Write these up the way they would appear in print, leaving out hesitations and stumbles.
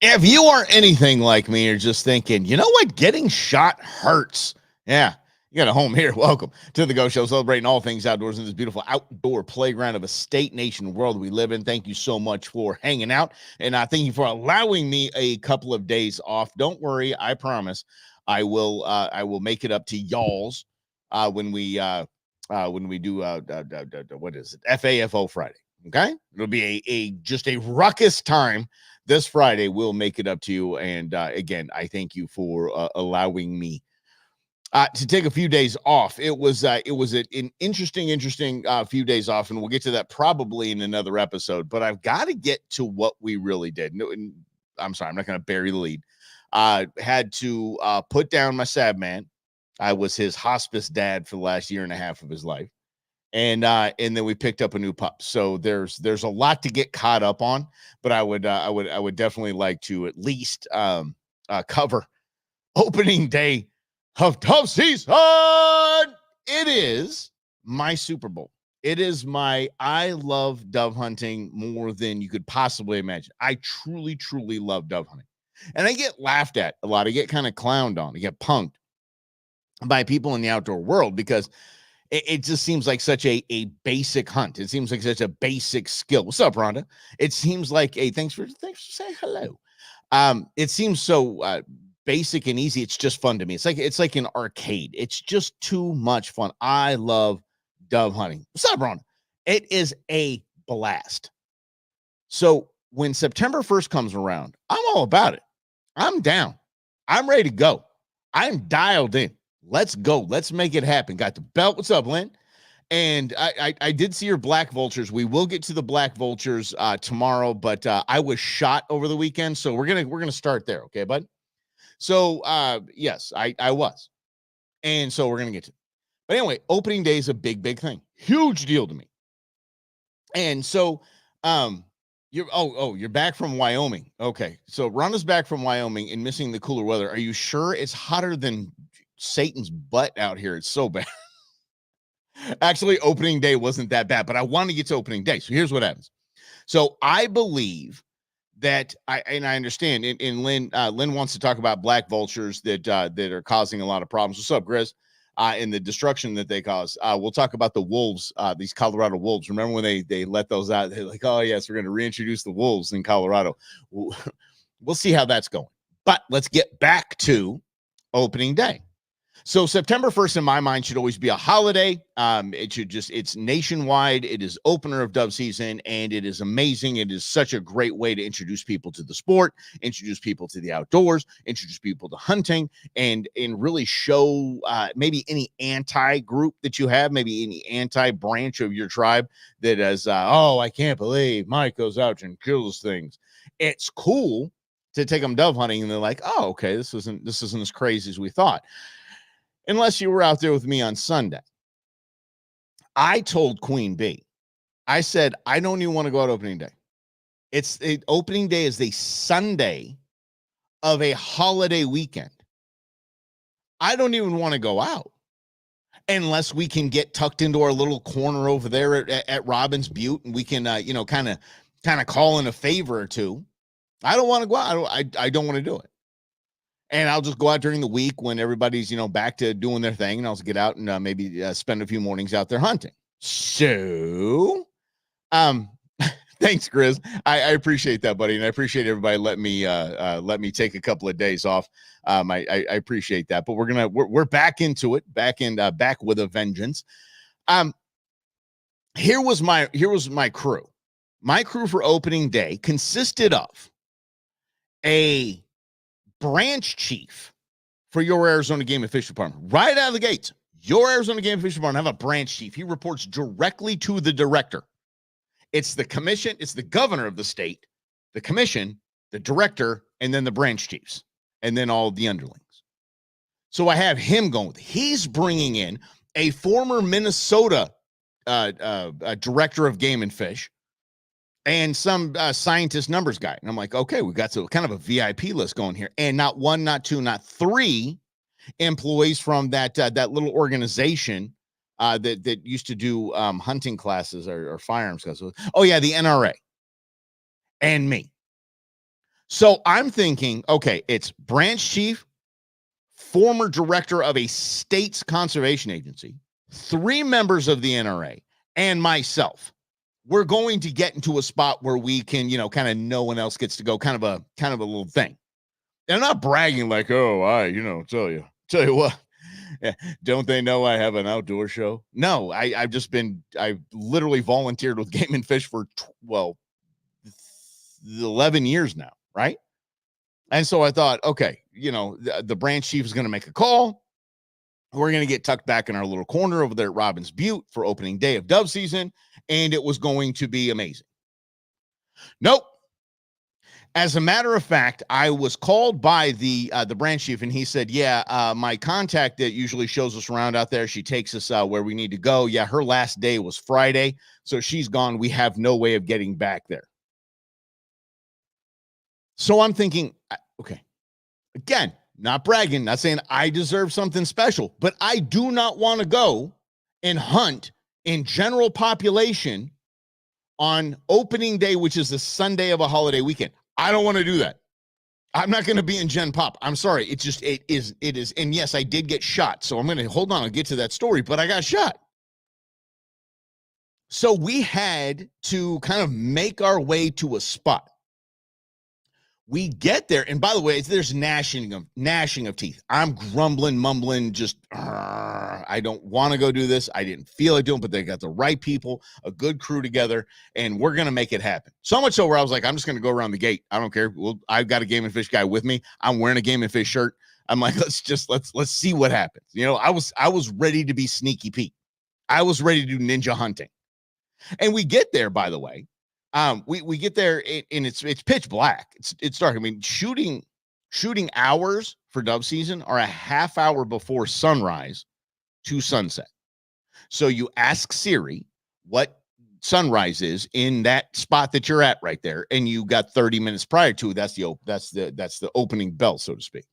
If you are anything like me, you're just thinking, you know what? Getting shot hurts. Yeah, you got a home here. Welcome to the Go Show, celebrating all things outdoors in this beautiful outdoor playground of a state, nation, world we live in. Thank you so much for hanging out, and thank you for allowing me a couple of days off. Don't worry, I promise, I will. I will make it up to y'all's when we do what is it? FAFO Friday. Okay, it'll be a just a ruckus time this Friday. We'll make it up to you. And again, I thank you for allowing me to take a few days off. It was an interesting few days off, and we'll get to that probably in another episode. But I've got to get to what we really did. No, I'm sorry, I'm not going to bury the lead. Had to put down my sad man. I was his hospice dad for the last year and a half of his life, and then we picked up a new pup. So there's a lot to get caught up on, but I would definitely like to at least cover opening day of Dove season. It is my Super Bowl. It is my I love dove hunting more than you could possibly imagine. I truly love dove hunting, and I get laughed at a lot. I get kind of clowned on. I get punked by people in the outdoor world because it just seems like such a basic hunt. It seems like such a basic skill. What's up, Rhonda? It seems like a thanks for saying hello. It seems so basic and easy. It's just fun to me. It's like an arcade. It's just too much fun. I love dove hunting. What's up, Rhonda? It is a blast. So when September 1st comes around, I'm all about it. I'm down. I'm ready to go. I'm dialed in. Let's go. Let's make it happen. Got the belt. What's up, Lynn? And I did see your black vultures. We will get to the black vultures tomorrow, but I was shot over the weekend, so we're gonna start there, okay, bud? So yes, I was, and so we're gonna get to it. But anyway, opening day is a big thing, huge deal to me. And so you're back from Wyoming. Okay, so Rhonda's back from Wyoming and missing the cooler weather. Are you sure it's hotter than Satan's butt out here? It's so bad. Actually, opening day wasn't that bad, but I want to get to opening day. So here's what happens. So I believe that I understand. And Lynn wants to talk about black vultures that are causing a lot of problems. What's up, Grizz? And the destruction that they cause. We'll talk about the wolves, these Colorado wolves. Remember when they let those out? They're like, oh yes, we're going to reintroduce the wolves in Colorado. We'll see how that's going. But let's get back to opening day. So September 1st in my mind should always be a holiday. It's nationwide. It is opener of dove season, and it is amazing. It is such a great way to introduce people to the sport, introduce people to the outdoors, introduce people to hunting, and really show maybe any anti-group that you have, maybe any anti-branch of your tribe that is, oh, I can't believe Mike goes out and kills things. It's cool to take them dove hunting, and they're like, oh, okay, this isn't as crazy as we thought. Unless you were out there with me on Sunday. I told Queen Bee, I said, I don't even want to go out opening day. Opening day is the Sunday of a holiday weekend. I don't even want to go out unless we can get tucked into our little corner over there at Robbins Butte and we can, kind of call in a favor or two. I don't want to go out. I don't want to do it. And I'll just go out during the week when everybody's, back to doing their thing, and I'll just get out and maybe spend a few mornings out there hunting. So, thanks, Grizz. I appreciate that, buddy, and I appreciate everybody letting me take a couple of days off. I appreciate that, but we're back into it, back with a vengeance. Here was my crew. My crew for opening day consisted of a branch chief for your Arizona Game and Fish Department. Right out of the gates, your Arizona Game and Fish Department have a branch chief. He reports directly to the director. It's the commission, it's the governor of the state, the commission, the director, and then the branch chiefs, and then all the underlings. So I have him going. He's bringing in a former Minnesota director of Game and Fish, and some scientist numbers guy. And I'm like, okay, we got kind of a VIP list going here. And not one, not two, not three employees from that little organization that used to do hunting classes or firearms classes. Oh, yeah, the NRA. And me. So I'm thinking, okay, it's branch chief, former director of a state's conservation agency, 3 members of the NRA, and myself. We're going to get into a spot where we can, kind of no one else gets to go, kind of a little thing. And I'm not bragging like, oh, tell you what, don't they know I have an outdoor show? No, I've literally volunteered with Game and Fish for 11 years now, right? And so I thought, okay, the branch chief is going to make a call. We're going to get tucked back in our little corner over there at Robbins Butte for opening day of dove season, and it was going to be amazing. Nope. As a matter of fact, I was called by the branch chief, and he said, yeah, my contact that usually shows us around out there, she takes us where we need to go. Yeah, her last day was Friday, so she's gone. We have no way of getting back there. So I'm thinking, okay, again, not bragging, not saying I deserve something special, but I do not want to go and hunt in general population on opening day, which is the Sunday of a holiday weekend. I don't want to do that. I'm not going to be in Gen Pop. I'm sorry. It is. And yes, I did get shot. So I'm going to hold on. I'll get to that story, but I got shot. So we had to kind of make our way to a spot. We get there, and by the way, there's gnashing of teeth. I'm grumbling, mumbling, just I don't want to go do this. I didn't feel like doing, but they got the right people, a good crew together, and we're gonna make it happen. So much so where I was like, I'm just gonna go around the gate. I don't care. Well, I've got a Game and Fish guy with me. I'm wearing a Game and Fish shirt. I'm like, let's see what happens. I was ready to be Sneaky Pete. I was ready to do ninja hunting, and we get there. By the way. We get there and it's pitch black. It's dark. I mean, shooting hours for dove season are a half hour before sunrise to sunset. So you ask Siri what sunrise is in that spot that you're at right there, and you got 30 minutes prior to. That's the opening bell, so to speak.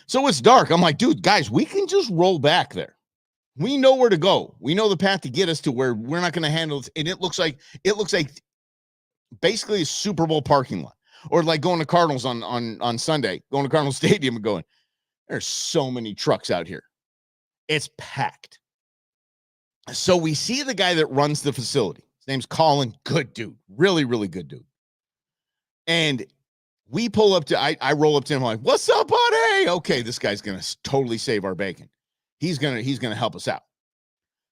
So it's dark. I'm like, dude, guys, we can just roll back there. We know where to go. We know the path to get us to where we're not going to handle it. And it looks like basically a Super Bowl parking lot, or like going to Cardinals on Sunday, going to Cardinals Stadium and going, there's so many trucks out here. It's packed. So we see the guy that runs the facility. His name's Colin. Good dude. Really, really good dude. And we pull up to, I roll up to him. I'm like, what's up, buddy? Okay, this guy's going to totally save our bacon. He's going to help us out.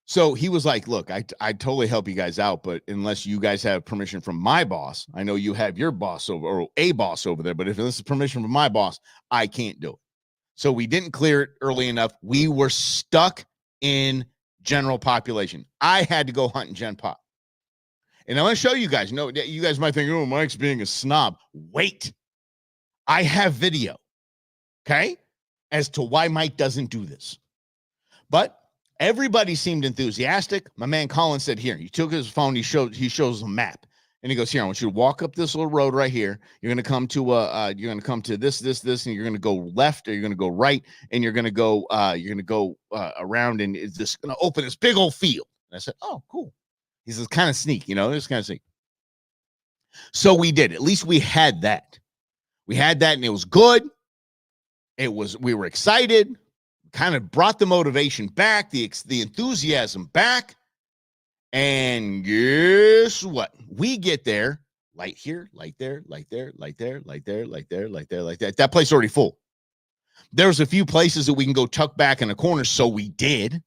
So he was like, look, I totally help you guys out, but unless you guys have permission from my boss, I know you have your boss over, or a boss over there, but if this is permission from my boss, I can't do it. So we didn't clear it early enough. We were stuck in general population. I had to go hunt in Gen Pop. And I want to show you guys, you guys might think, oh, Mike's being a snob. Wait, I have video, okay, as to why Mike doesn't do this. But everybody seemed enthusiastic. My man Colin said, here, he took his phone, he shows a map. And he goes, here, I want you to walk up this little road right here. You're going to come to this, and you're going to go left, or you're going to go right, and you're going to go around, and it's just going to open this big old field. And I said, oh, cool. He says, kind of sneak, it's kind of sneak. So we did. At least we had that. And it was good. We were excited. Kind of brought the motivation back, the enthusiasm back. And guess what? We get there, light here, light there, light there, light there, light there, light there, light there, light there. That place already full. There's a few places that we can go tuck back in a corner, so we did.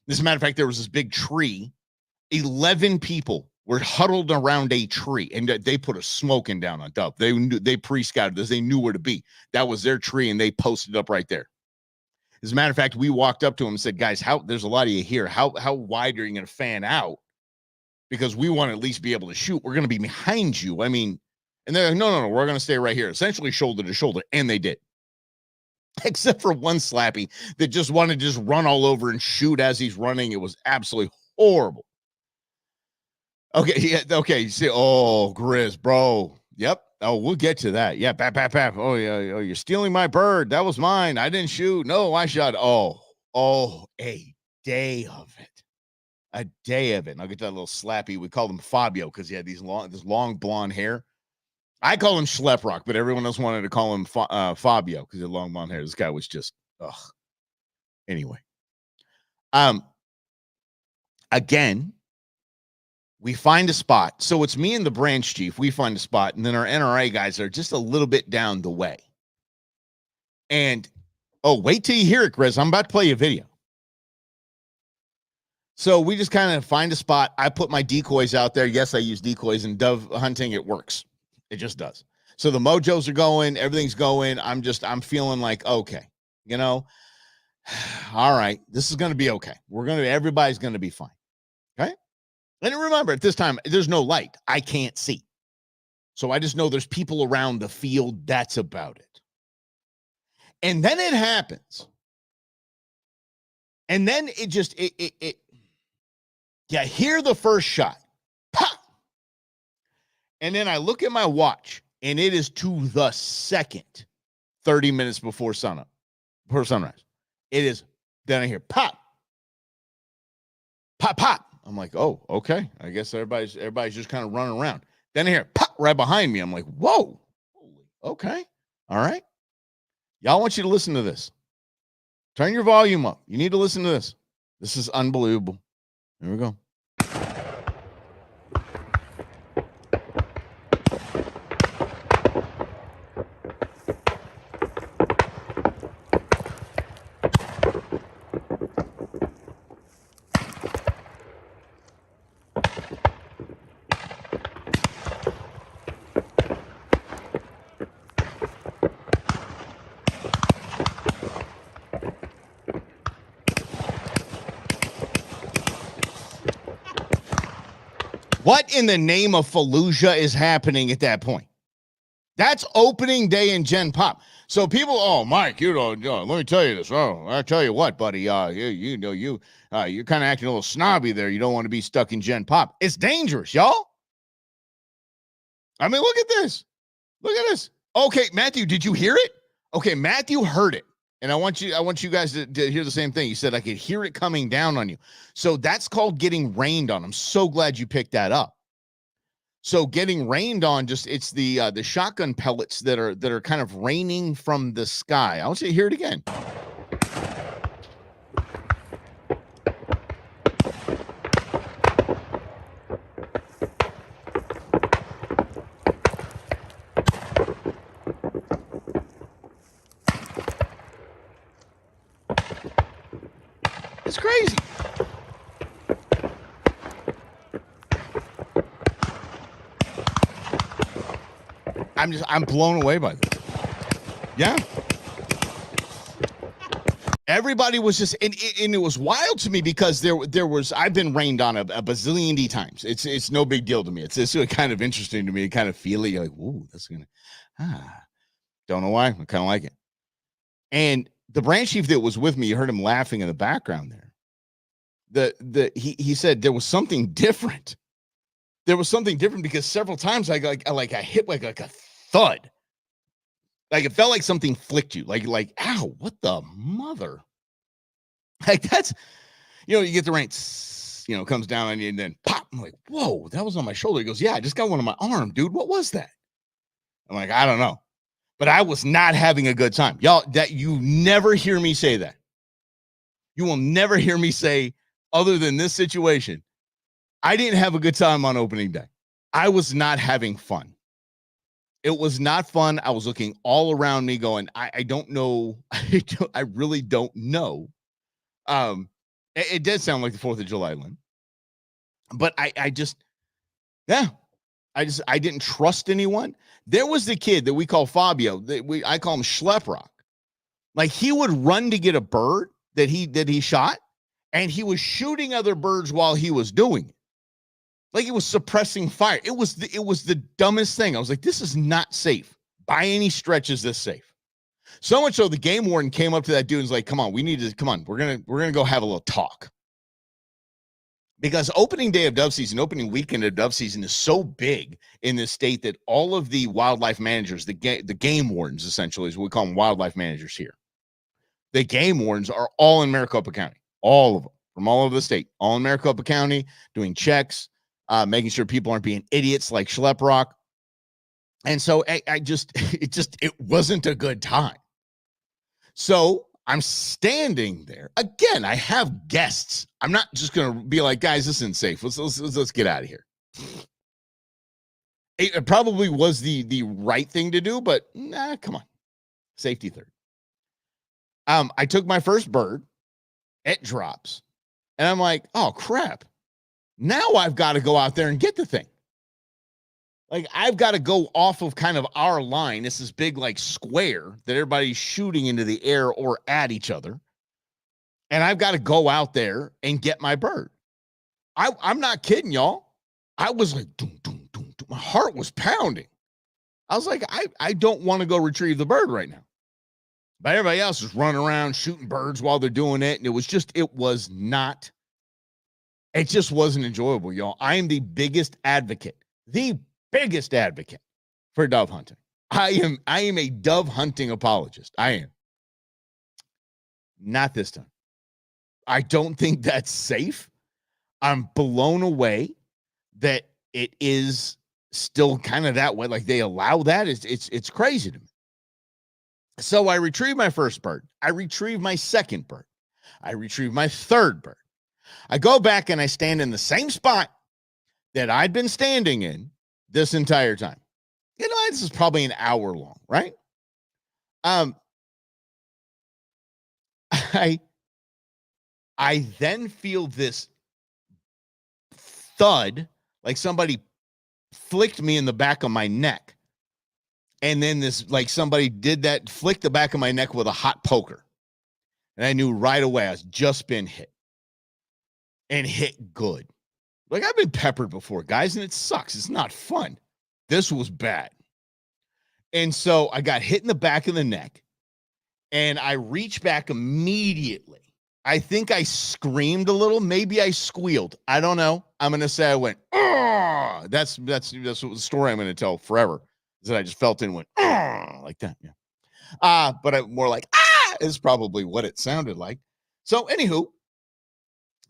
As a matter of fact, there was this big tree. 11 people were huddled around a tree, and they put a smoking down on dove. They pre-scouted this. They knew where to be. That was their tree, and they posted up right there. As a matter of fact, we walked up to him and said, guys, there's a lot of you here. How wide are you going to fan out? Because we want to at least be able to shoot. We're going to be behind you. I mean, and they're like, no, we're going to stay right here. Essentially shoulder to shoulder. And they did. Except for one slappy that just wanted to just run all over and shoot as he's running. It was absolutely horrible. Okay. Yeah. Okay. You say, oh, Grizz, bro. Yep. Oh, we'll get to that. Yeah, bap. Oh, yeah. Oh, you're stealing my bird. That was mine. I didn't shoot. No, I shot. Oh, a day of it. A day of it. And I'll get to that little slappy. We called him Fabio because he had this long blonde hair. I call him Schleprock, but everyone else wanted to call him Fabio because he had long blonde hair. This guy was just, ugh. Anyway. Again, we find a spot. So it's me and the branch chief. We find a spot, and then our NRA guys are just a little bit down the way. And, oh, wait till you hear it, Chris. I'm about to play you a video. So we just kind of find a spot. I put my decoys out there. Yes, I use decoys, and dove hunting, it works. It just does. So the mojos are going. Everything's going. I'm feeling like, okay, you know, all right, this is going to be okay. Everybody's going to be fine. Okay. And remember, at this time, there's no light. I can't see. So I just know there's people around the field. That's about it. And then it happens. And then it just, you hear the first shot. Pop! And then I look at my watch, and it is to the second, 30 minutes before sunrise. It is, then I hear pop. Pop, pop. I'm like, oh, okay. I guess everybody's just kind of running around. Then I hear pop right behind me. I'm like, whoa. Okay. All right. Y'all, want you to listen to this. Turn your volume up. You need to listen to this. This is unbelievable. Here we go. What in the name of Fallujah is happening at that point? That's opening day in Gen Pop. So people, oh, Mike, let me tell you this. Oh, I tell you what, buddy, you're kind of acting a little snobby there. You don't want to be stuck in Gen Pop. It's dangerous, y'all. I mean, look at this. Look at this. Okay, Matthew, did you hear it? Okay, Matthew heard it. And I want you guys to hear the same thing. He said, I could hear it coming down on you. So that's called getting rained on. I'm so glad you picked that up. So getting rained on, it's the shotgun pellets that are kind of raining from the sky. I want you to hear it again. It's crazy. I'm blown away by this. Yeah. Everybody was just, and it was wild to me because there was, I've been rained on a bazillion D times. It's no big deal to me. It's kind of interesting to me. Kind of feel it. You're like, ooh, that's don't know why. I kind of like it. And the branch chief that was with me, you heard him laughing in the background there. He said there was something different. There was something different because several times I hit like a thud. Like it felt like something flicked you. Like, ow, what the mother? Like that's, you get the rain, comes down on you and then pop. I'm like, whoa, that was on my shoulder. He goes, yeah, I just got one on my arm, dude. What was that? I'm like, I don't know. But I was not having a good time. Y'all, that you never hear me say that. You will never hear me say, other than this situation, I didn't have a good time on opening day. I was not having fun. It was not fun. I was looking all around me going, I don't know. I really don't know. It did sound like the 4th of July, Lynn. But I didn't trust anyone. There was the kid that we call Fabio. I call him Schleprock. Like he would run to get a bird that he shot, and he was shooting other birds while he was doing it. Like he was suppressing fire. It was the dumbest thing. I was like, this is not safe. By any stretch is this safe. So much so the game warden came up to that dude and was like, come on, we're gonna go have a little talk. Because opening day of dove season, opening weekend of dove season is so big in this state that all of the wildlife managers, the game wardens, essentially, is what we call them, wildlife managers here. The game wardens are all in Maricopa County, all of them, from all over the state, all in Maricopa County, doing checks, making sure people aren't being idiots like Schleprock. And so it wasn't a good time. So I'm standing there again. I have guests. I'm not just going to be like, guys, this isn't safe. Let's get out of here. It probably was the right thing to do, but nah, come on. Safety third. I took my first bird. It drops. And I'm like, oh, crap. Now I've got to go out there and get the thing. Like, I've got to go off of kind of our line. It's this big, like, square that everybody's shooting into the air or at each other. And I've got to go out there and get my bird. I'm not kidding, y'all. I was like, doom, doom, doom, doom. My heart was pounding. I was like, I don't want to go retrieve the bird right now. But everybody else is running around shooting birds while they're doing it. And it just wasn't enjoyable, y'all. I am the biggest advocate for dove hunting. I am a dove hunting apologist. I am. Not this time. I don't think that's safe. I'm blown away that it is still kind of that way. Like, they allow that. It's crazy to me. So I retrieve my first bird. I retrieve my second bird. I retrieve my third bird. I go back and I stand in the same spot that I'd been standing in this entire time. You know, this is probably an hour long, right? I then feel this thud, like somebody flicked me in the back of my neck. And then this, like somebody did that, flicked the back of my neck with a hot poker. And I knew right away I was just been hit. And hit good. Like, I've been peppered before, guys, and it sucks. It's not fun. This was bad. And so I got hit in the back of the neck. And I reached back immediately. I think I screamed a little. Maybe I squealed. I don't know. I'm going to say I went, oh, that's what the story I'm going to tell forever. Is that I just felt it and went, oh, like that. Yeah. But I more like, is probably what it sounded like. So anywho,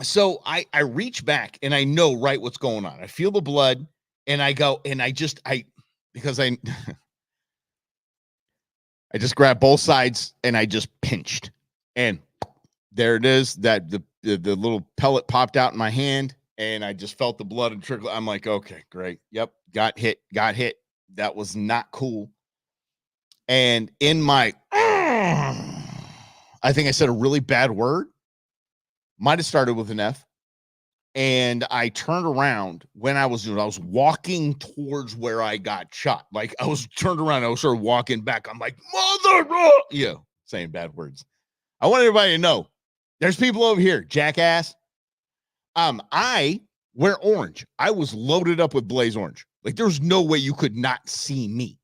so I reach back and I know right what's going on. I feel the blood and I go, and I just grabbed both sides and I just pinched, and there it is. That the little pellet popped out in my hand, and I just felt the blood and trickle. I'm like, okay, great. Yep. Got hit. That was not cool. And in my, I think I said a really bad word. Might have started with an F. And I turned around when I was walking towards where I got shot. Like, I was turned around. I was sort of walking back. I'm like, mother, yeah, saying bad words. I want everybody to know there's people over here, jackass. I wear orange. I was loaded up with Blaze Orange. Like, there's no way you could not see me.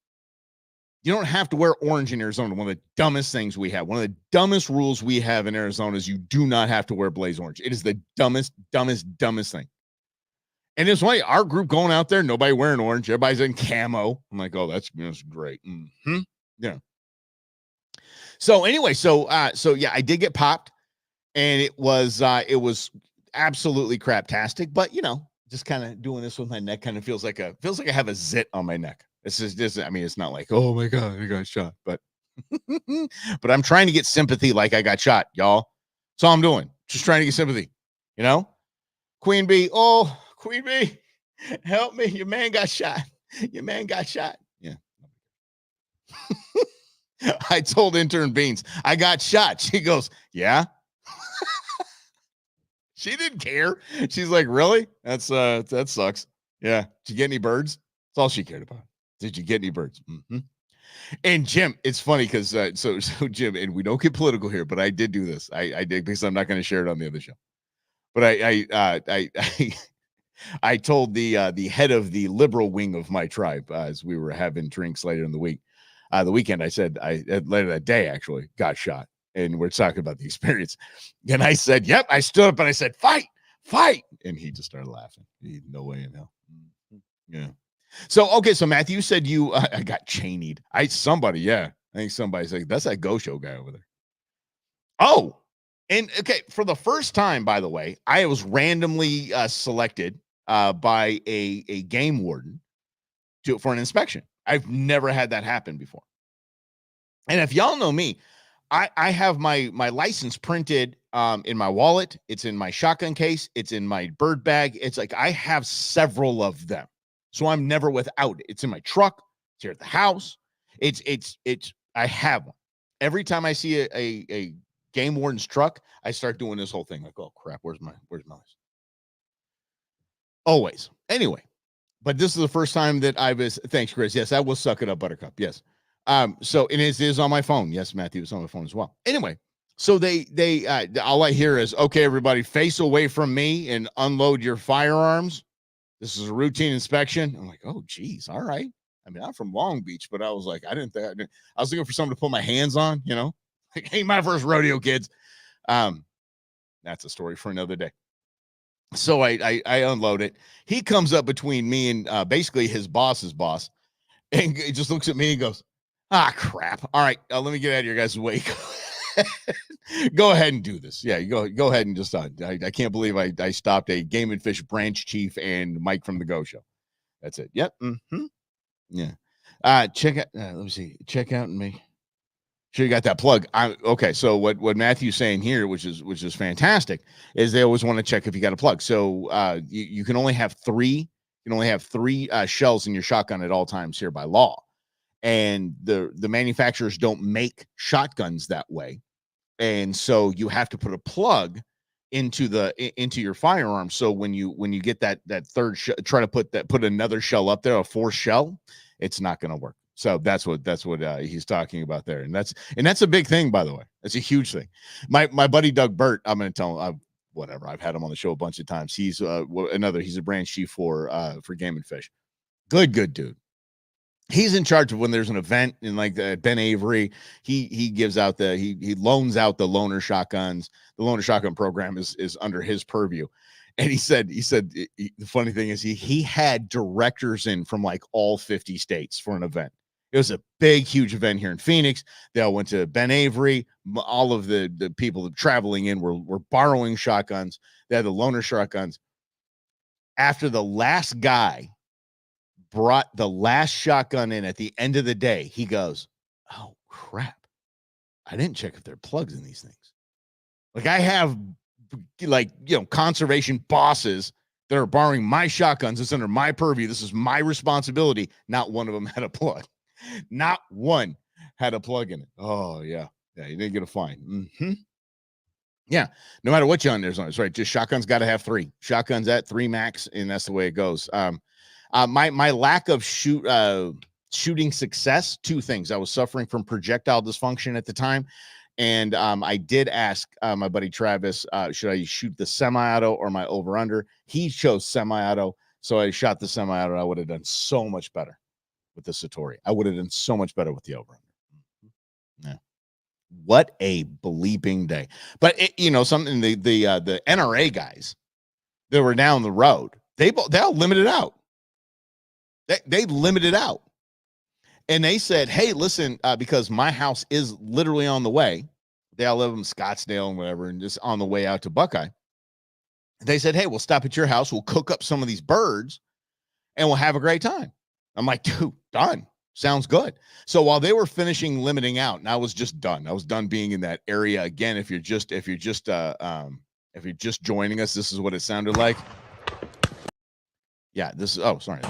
You don't have to wear orange in Arizona. One of the dumbest things we have. One of the dumbest rules we have in Arizona is you do not have to wear Blaze Orange. It is the dumbest thing. And it's funny, our group going out there, nobody wearing orange. Everybody's in camo. I'm like, oh, that's great. Mm-hmm. Yeah. So anyway, so yeah, I did get popped, and it was absolutely craptastic. But just kind of doing this with my neck kind of feels like I have a zit on my neck. This is, I mean, it's not like, oh my God, I got shot, but I'm trying to get sympathy like I got shot, y'all. That's all I'm doing. Just trying to get sympathy, Queen Bee, help me. Your man got shot. Yeah. I told intern Beans, I got shot. She goes, yeah. She didn't care. She's like, really? That sucks. Yeah. Did you get any birds? That's all she cared about. Did you get any birds? Mm-hmm. And Jim, it's funny because so Jim, and we don't get political here, but I did do this. I did, because I'm not going to share it on the other show. But I told the head of the liberal wing of my tribe, as we were having drinks later in the weekend. I said, later that day actually got shot, and we're talking about the experience. And I said, yep. I stood up and I said, fight, and he just started laughing. No way in hell. Yeah. So, okay. So Matthew said I got chained. I think somebody's like, that's that Go Show guy over there. Oh, and okay. For the first time, by the way, I was randomly selected by a game warden for an inspection. I've never had that happen before. And if y'all know me, I have my license printed in my wallet. It's in my shotgun case. It's in my bird bag. It's like I have several of them, so I'm never without it. It's in my truck. It's here at the house. It's. I have one. Every time I see a game warden's truck, I start doing this whole thing like, oh crap, where's my license? Always. Anyway, but this is the first time that I was. Thanks, Chris. Yes, I will suck it up, Buttercup. Yes. So and it is on my phone. Yes, Matthew, it's on my phone as well. Anyway, so they all I hear is, okay, everybody, face away from me and unload your firearms. This is a routine inspection. I'm like, oh geez, all right. I mean, I'm from Long Beach, but I was like, I was looking for something to put my hands on, like, ain't my first rodeo, kids. That's a story for another day. So I unload it. He comes up between me and basically his boss's boss, and he just looks at me and goes, ah, crap. All right, let me get out of your guys' way. Go ahead and do this. Yeah, go ahead and just I can't believe I stopped a Game and Fish branch chief and Mike from the Go Show. That's it. Yep. Mm-hmm. Yeah. Check out. Let me see. Check out and make sure you got that plug. Okay. So what Matthew's saying here, which is fantastic, is they always want to check if you got a plug. So you can only have three. You can only have three shells in your shotgun at all times here by law. And the manufacturers don't make shotguns that way, and so you have to put a plug into your firearm. So when you get that third try to put another shell up there, a fourth shell, it's not going to work. So that's what he's talking about there, and that's a big thing, by the way. That's a huge thing. My buddy Doug Burt, I'm going to tell him, whatever. I've had him on the show a bunch of times. He's he's a branch chief for Game and Fish. Good dude. He's in charge of when there's an event in like Ben Avery. He gives out he loans out the loaner shotguns. The loaner shotgun program is under his purview. And he said the funny thing is he had directors in from like all 50 states for an event. It was a big, huge event here in Phoenix. They all went to Ben Avery. All of the people traveling in were borrowing shotguns. They had the loaner shotguns. After the last guy brought the last shotgun in at the end of the day, he goes, oh crap, I didn't check if there are plugs in these things. Like I have conservation bosses that are borrowing my shotguns. It's under my purview. This is my responsibility. Not one of them had a plug. Not one had a plug in it. Oh yeah, you didn't get a fine. Mm-hmm. Yeah, no matter what you on there's on, it's right. Just shotguns got to have three shotguns at 3 max, and that's the way it goes. My lack of shooting success, two things. I was suffering from projectile dysfunction at the time, and I did ask my buddy Travis, should I shoot the semi-auto or my over-under? He chose semi-auto, so I shot the semi-auto. I would have done so much better with the Satori. I would have done so much better with the over-under. Yeah. What a bleeping day. But something the NRA guys that were down the road, they'll limit it out. They limited out, and they said, hey, listen, because my house is literally on the way. They all live in Scottsdale and whatever, and just on the way out to Buckeye. They said, hey, we'll stop at your house. We'll cook up some of these birds and we'll have a great time. I'm like, dude, done. Sounds good. So while they were finishing limiting out, and I was just done. I was done being in that area again. If you're just joining us, this is what it sounded like. Yeah, this is sorry.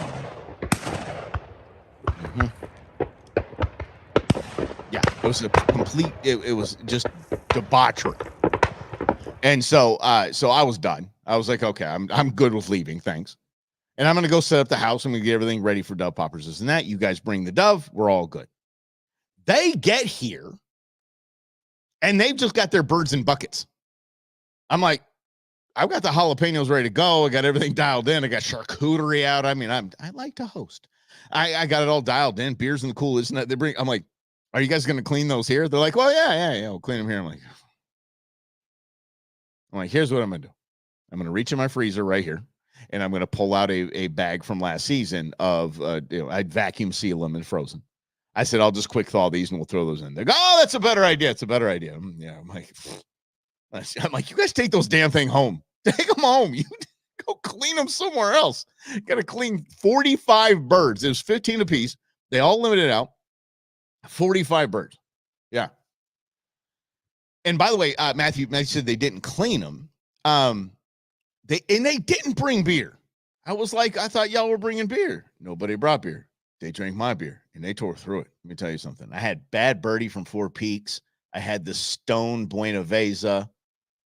Mm-hmm. Yeah, it was a complete. It was just debauchery, and so I was done. I was like, okay, I'm good with leaving, thanks. And I'm gonna go set up the house. I'm gonna get everything ready for dove poppers, this and that. You guys bring the dove. We're all good. They get here, and they've just got their birds in buckets. I'm like, I've got the jalapenos ready to go. I got everything dialed in. I got charcuterie out. I mean, I like to host. I got it all dialed in. Beers in the coolers. And they bring. I'm like, are you guys going to clean those here? They're like, well, yeah. We'll clean them here. I'm like, here's what I'm going to do. I'm going to reach in my freezer right here, and I'm going to pull out a bag from last season of, I'd vacuum seal them and frozen. I said, I'll just quick thaw these and we'll throw those in. They go, oh, that's a better idea. It's a better idea. Yeah. I'm like, you guys take those damn thing home. Take them home. You go clean them somewhere else. Got to clean 45 birds. It was 15 apiece. They all limited out 45 birds. Yeah. And by the way, Matthew said they didn't clean them. They didn't bring beer. I was like, I thought y'all were bringing beer. Nobody brought beer. They drank my beer and they tore through it. Let me tell you something. I had Bad Birdie from Four Peaks. I had the Stone Buena Vesa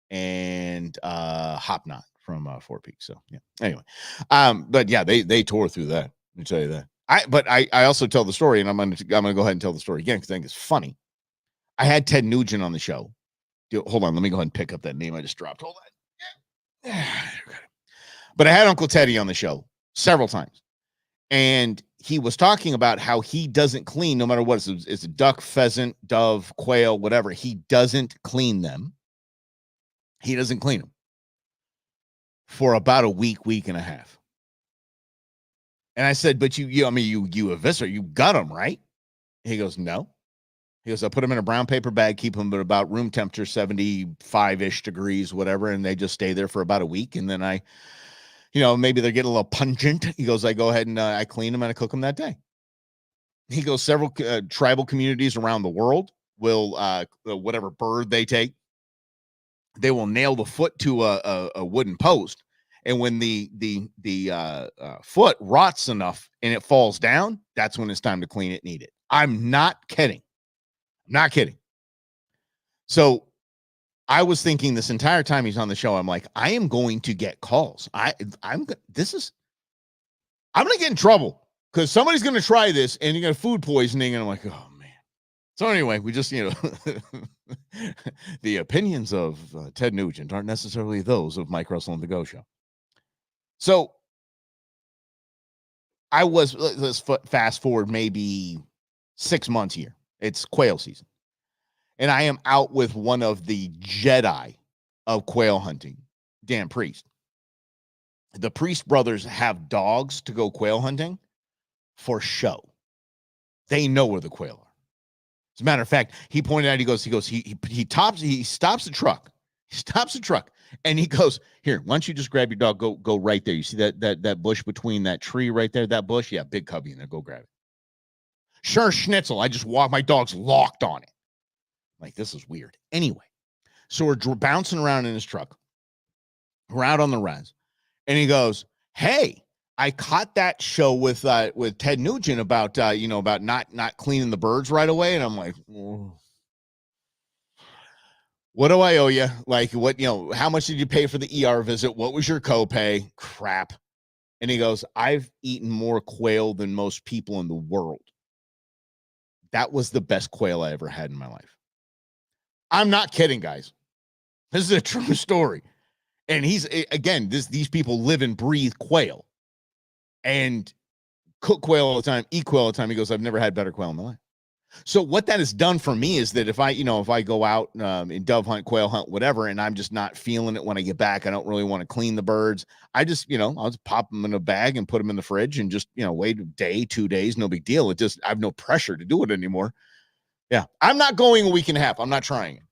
and Hop Knot from Four Peaks. So yeah. Anyway, but yeah, they tore through that. Let me tell you that. I also tell the story, and I'm gonna go ahead and tell the story again because I think it's funny. I had Ted Nugent on the show. Hold on, let me go ahead and pick up that name I just dropped. Hold on. But I had Uncle Teddy on the show several times, and he was talking about how he doesn't clean no matter what. It's a duck, pheasant, dove, quail, whatever. He doesn't clean them. He doesn't clean them for about a week and a half. And I said, but you eviscerate, you got them, right? He goes, no. He goes, I put them in a brown paper bag, keep them at about room temperature, 75-ish degrees, whatever, and they just stay there for about a week. And then maybe they're getting a little pungent. He goes, I go ahead and I clean them and I cook them that day. He goes, several tribal communities around the world will, whatever bird they take, they will nail the foot to a wooden post. And when the foot rots enough and it falls down, that's when it's time to clean it and eat it. I'm not kidding. So I was thinking this entire time he's on the show, I'm like, I am going to get calls. I'm going to get in trouble because somebody's going to try this and you're going to food poisoning. And I'm like, oh man. So anyway, we just, the opinions of Ted Nugent aren't necessarily those of Mike Russell and the Go Show. So let's fast forward maybe 6 months here. It's quail season. And I am out with one of the Jedi of quail hunting, Dan Priest. The Priest brothers have dogs to go quail hunting for show. They know where the quail are. As a matter of fact, he pointed out, he stops the truck. He stops the truck and he goes, here, why don't you just grab your dog, go right there. You see that bush between that tree right there, that bush? Yeah, big cubby in there. Go grab it. Sure, Schnitzel. I just walked. My dog's locked on it. Like, this is weird. Anyway, so we're bouncing around in his truck. We're out on the res. And he goes, hey, I caught that show with Ted Nugent about not cleaning the birds right away. And I'm like, what do I owe you? Like, what, how much did you pay for the ER visit? What was your copay? Crap. And he goes, I've eaten more quail than most people in the world. That was the best quail I ever had in my life. I'm not kidding, guys. This is a true story. And these people live and breathe quail and cook quail all the time, eat quail all the time. He goes, I've never had better quail in my life. So what that has done for me is that if I go out and dove hunt, quail hunt, whatever, and I'm just not feeling it when I get back, I don't really want to clean the birds. I just, I'll just pop them in a bag and put them in the fridge and just, wait a day, 2 days, no big deal. I have no pressure to do it anymore. Yeah. I'm not going a week and a half. I'm not trying it.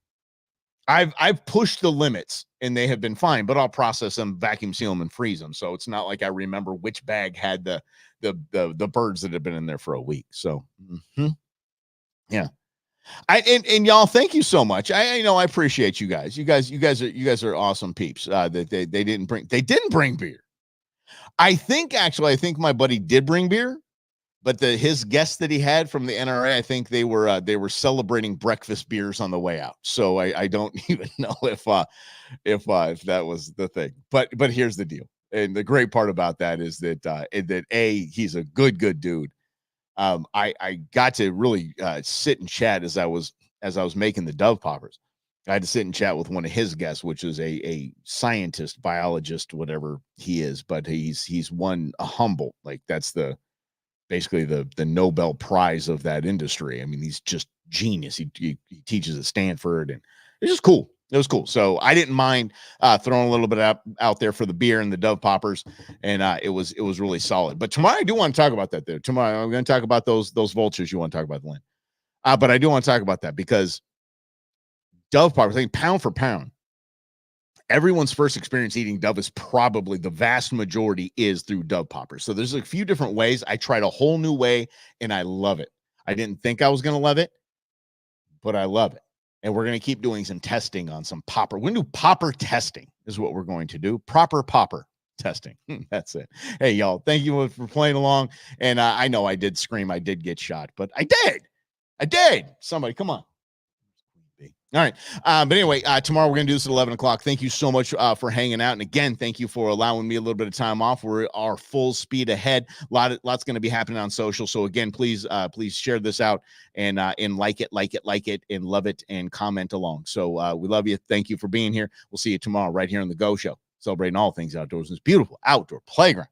I've pushed the limits and they have been fine, but I'll process them, vacuum seal them, and freeze them. So it's not like I remember which bag had the birds that have been in there for a week. So yeah. And y'all, thank you so much. I appreciate you guys. You guys are awesome peeps. That they didn't bring beer. I think my buddy did bring beer. But his guests that he had from the NRA, I think they were celebrating breakfast beers on the way out. So I don't even know if that was the thing. But here's the deal, and the great part about that is that he's a good dude. I got to really sit and chat as I was making the dove poppers. I had to sit and chat with one of his guests, which is a scientist, biologist, whatever he is. But he's won a Humboldt, like that's basically the Nobel Prize of that industry. I mean, he's just genius. He teaches at Stanford, and it's just cool. It was cool. So I didn't mind throwing a little bit out there for the beer and the dove poppers, and it was really solid. But tomorrow I do want to talk about that. There tomorrow I'm going to talk about those vultures you want to talk about, Lynn. But I do want to talk about that because dove poppers, I think pound for pound, everyone's first experience eating Dove is probably, the vast majority is through Dove poppers. So there's a few different ways. I tried a whole new way and I love it. I didn't think I was going to love it, but I love it. And we're going to keep doing some testing on some popper. We're going to do popper testing is what we're going to do. Proper popper testing. That's it. Hey, y'all, thank you for playing along. And I know I did scream. I did get shot, but I did. Somebody, come on. All right. But anyway, tomorrow we're going to do this at 11 o'clock. Thank you so much for hanging out. And again, thank you for allowing me a little bit of time off. We are full speed ahead. Lots going to be happening on social. So again, please share this out and like it, and love it and comment along. So we love you. Thank you for being here. We'll see you tomorrow right here on The Go Show, celebrating all things outdoors in this beautiful outdoor playground